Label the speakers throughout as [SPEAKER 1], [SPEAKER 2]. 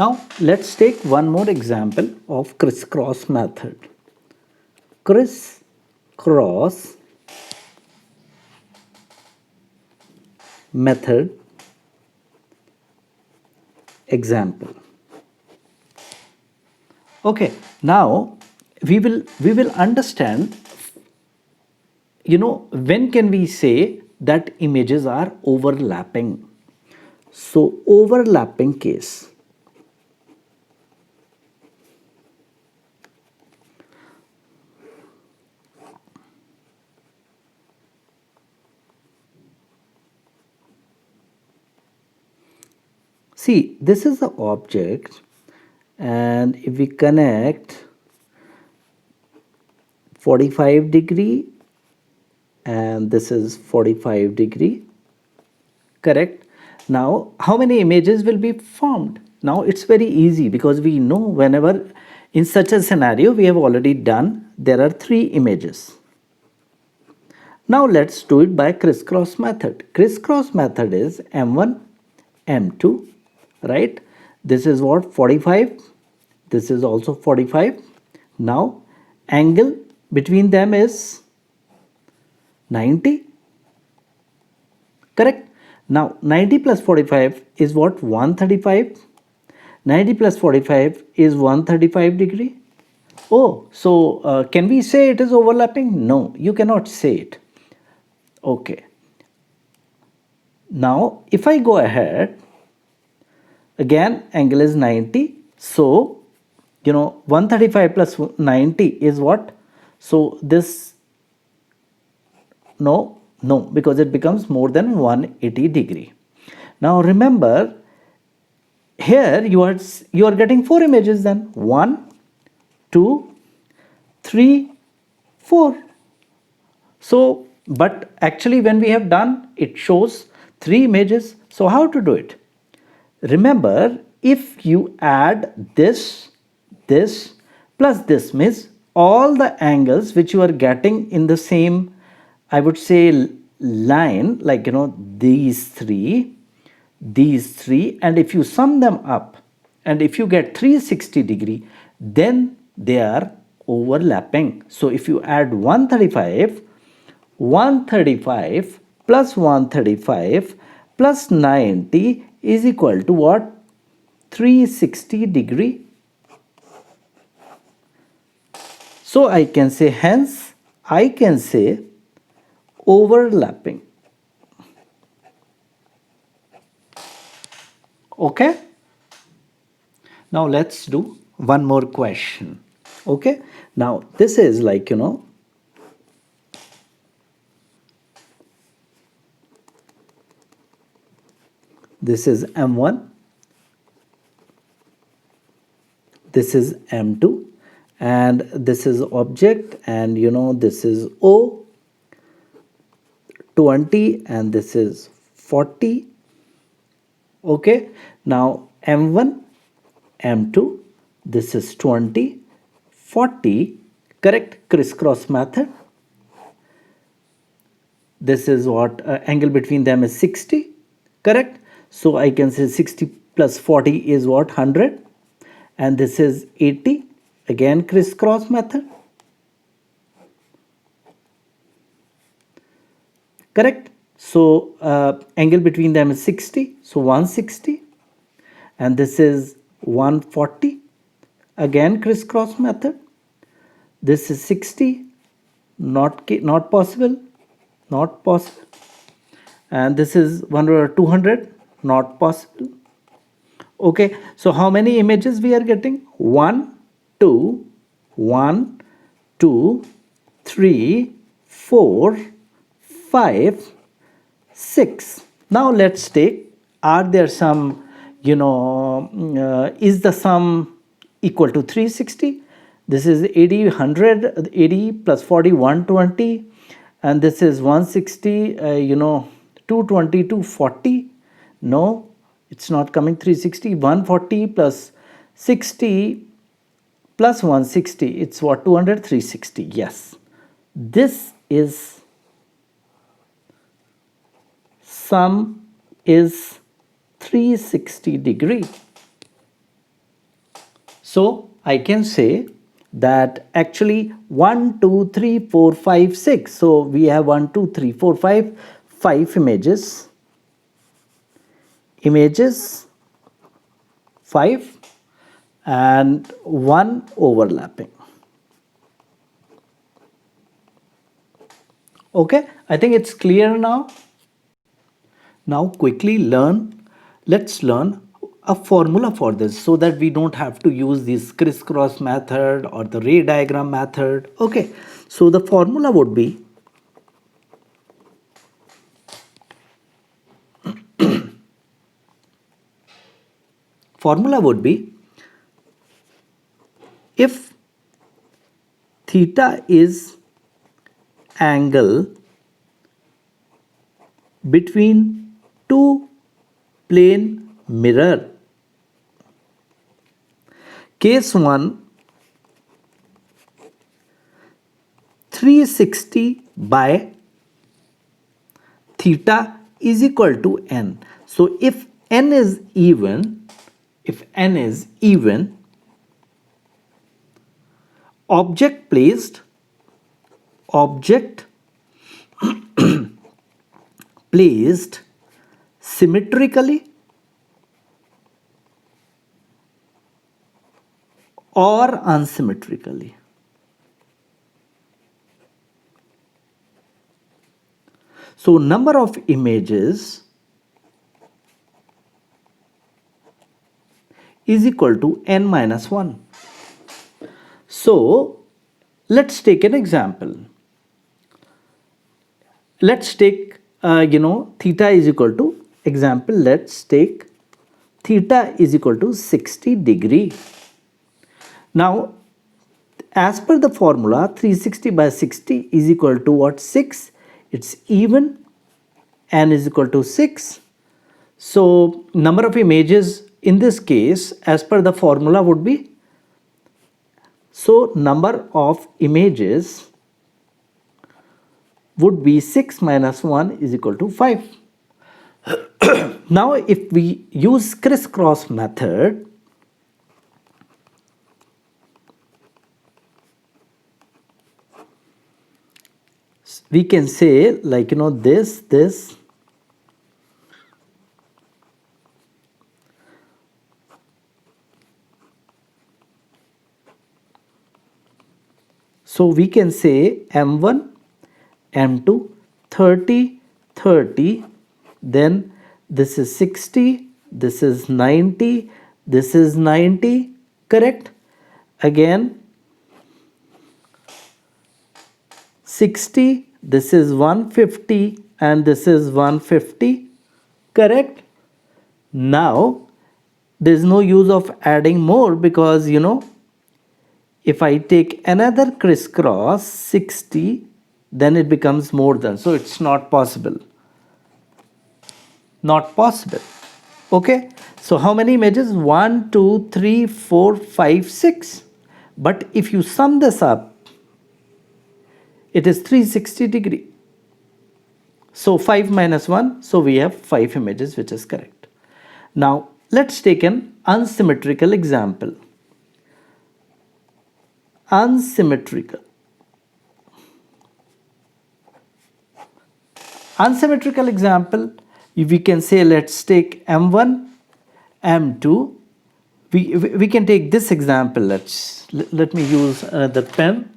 [SPEAKER 1] Now let's take one more example of crisscross method. Crisscross method example. Okay, now we will understand, when can we say that images are overlapping. So overlapping case. See, this is the object, and if we connect 45-degree and this is 45-degree, correct? Now how many images will be formed? Now it's very easy, because we know whenever in such a scenario we have already done, there are 3 images. Now let's do it by crisscross method. Crisscross method is M1, M2, right? This is what, 45. This is also 45. Now angle between them is 90. Correct? Now 90 plus 45 is what? 135. 90 plus 45 is 135 degree. Oh, so can we say it is overlapping? No, you cannot say it. Okay. Now if I go ahead, again angle is 90. So 135 plus 90 is what? So this, no, because it becomes more than 180 degree. Now remember, here you are getting 4 images then. 1, 2, 3, 4. So, but actually when we have done, it shows 3 images. So how to do it? Remember, if you add this plus this, means all the angles which you are getting in the same, I would say, line, like these three, and if you sum them up and if you get 360 degree, then they are overlapping. So if you add 135 plus 135 plus 90 is equal to what? 360 degree. So I can say, hence I can say overlapping. Okay, now let's do one more question. Okay, now this is like this is M1, this is M2, and this is object, and this is O, 20, and this is 40. Okay, now M1, M2, this is 20, 40, correct? Crisscross method. This is what? Angle between them is 60, correct? So I can say 60 plus 40 is what? 100, and this is 80, again crisscross method, correct? So angle between them is 60, so 160, and this is 140, again crisscross method. This is 60, not possible, and this is 200, not possible. Okay, so how many images we are getting? 1, 2, 1, 2, 3, 4, 5, 6. Now let's take, are there some, is the sum equal to 360? This is 80, 100, 80 plus 40, 120, and this is 160, 220, 240. No, it's not coming 360. 140 plus 60 plus 160, it's what? 200, 360. Yes, this is, sum is 360 degree. So I can say that actually 1, 2, 3, 4, 5, 6. So we have 1, 2, 3, 4, 5, 5 images. Images 5 and 1 overlapping. Okay, I think it's clear now. Now quickly let's learn a formula for this so that we don't have to use this crisscross method or the ray diagram method. Okay, so the formula would be if theta is angle between two plane mirror. Case 1, 360 by theta is equal to n. So if n is even, object placed symmetrically or unsymmetrically. So number of images is equal to n minus 1. So let's take an example. Let's take theta is equal to, example, let's take theta is equal to 60 degree. Now as per the formula, 360 by 60 is equal to what? 6. It's even, n is equal to 6. So number of images in this case as per the formula would be, so number of images would be 6 minus 1 is equal to 5. Now if we use crisscross method, we can say like this. So we can say m1, m2, 30, 30, then this is 60, this is 90, this is 90, correct? Again 60, this is 150 and this is 150, correct? Now there is no use of adding more because if I take another crisscross 60, then it becomes more than, so it's not possible. Okay, so how many images? 1, 2, 3, 4, 5, 6. But if you sum this up, it is 360 degree. So 5 minus 1, so we have 5 images, which is correct. Now let's take an unsymmetrical example. Unsymmetrical example, we can say let's take m1, m2. We can take this example. Let me use another pen.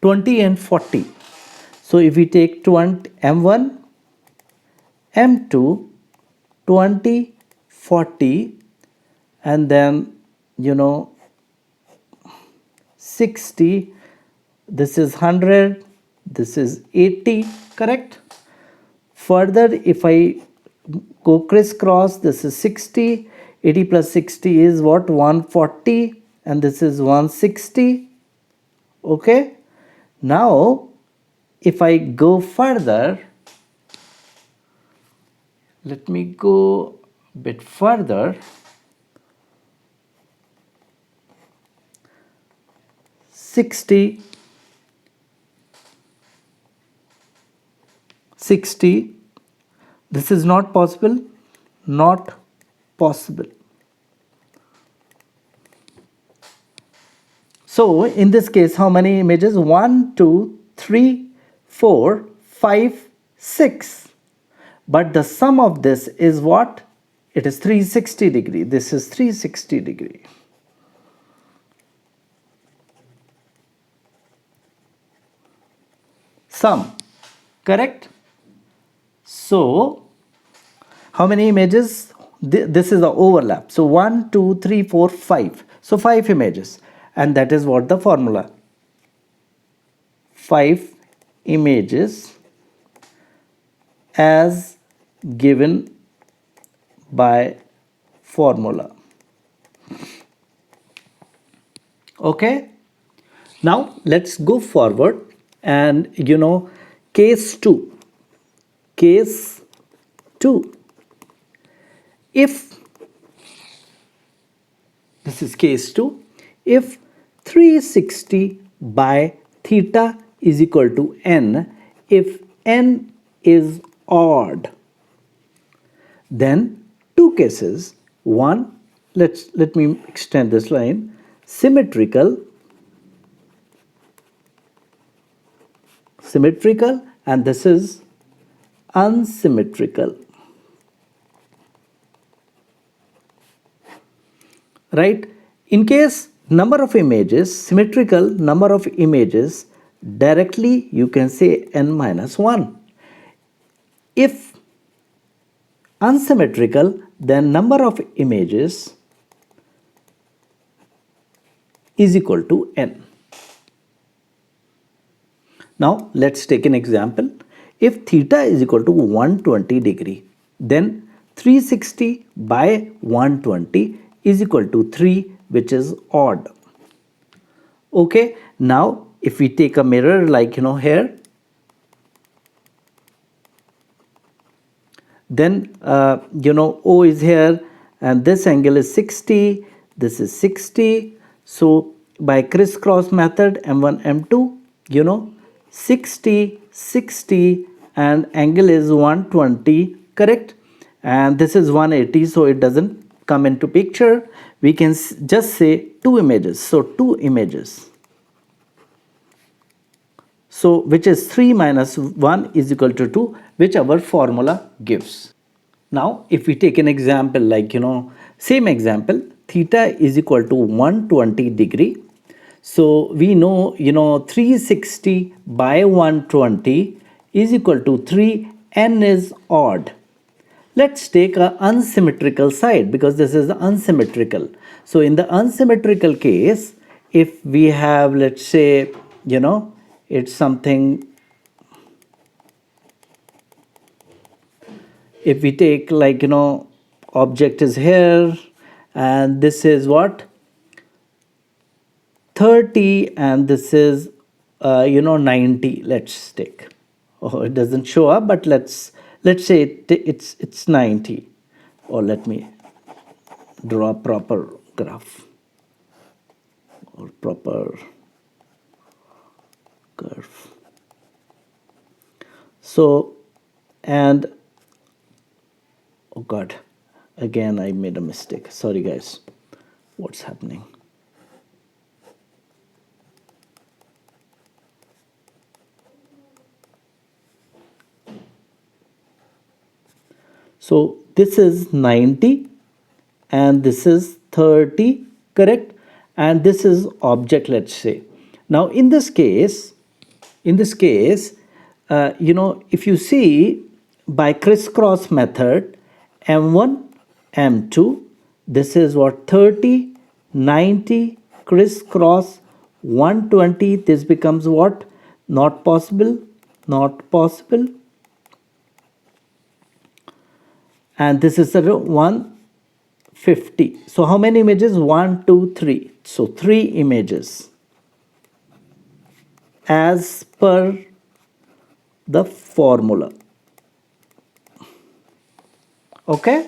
[SPEAKER 1] (20 and 40). So if we take 20, m1, m2, 20, 40, and then 60, this is 100, this is 80, correct? Further, if I go crisscross, this is 60, 80 plus 60 is what? 140, and this is 160. Okay, now if I go further, Let me go a bit further. 60, 60. This is not possible, not possible. So in this case, how many images? 1, 2, 3, 4, 5, 6. But the sum of this is what? It is 360 degree. This is 360 degree. Sum, correct? So how many images? This is the overlap. So 1, 2, 3, 4, 5. So 5 images. And that is what the formula. 5 images as given by formula. Okay. Now let's go forward and case 2. Case 2. If this is case 2, if 360 by theta is equal to n, if n is odd, then two cases. One, let me extend this line, symmetrical, and this is unsymmetrical. Right? In case number of images, symmetrical number of images, directly you can say n minus 1. If unsymmetrical, then number of images is equal to n. Now let's take an example. If theta is equal to 120 degree, then 360 by 120 is equal to 3, which is odd. Okay, now if we take a mirror like here, then O is here and this angle is 60, this is 60. So by crisscross method, M1, M2, 60, 60 and angle is 120, correct? And this is 180, so it doesn't come into picture. We can just say 2 images. So 2 images. So which is 3 minus 1 is equal to 2, which our formula gives. Now if we take an example like same example, theta is equal to 120 degree. So we know 360 by 120 is equal to 3, n is odd. Let's take a unsymmetrical side because this is unsymmetrical. So in the unsymmetrical case, if we have, let's say, it's something, if we take like, object is here and this is what? 30 and this is 90. Let's take, it doesn't show up, but let's say it's 90, or let me draw a proper graph or proper curve. So, and oh god, again I made a mistake, sorry guys, what's happening? So this is 90 and this is 30, correct? And this is object, let's say. Now in this case, if you see by crisscross method, M1, M2, this is what? 30, 90, crisscross, 120, this becomes what? Not possible, not possible. And this is 150. So how many images? 1, 2, 3. So 3 images as per the formula. Okay.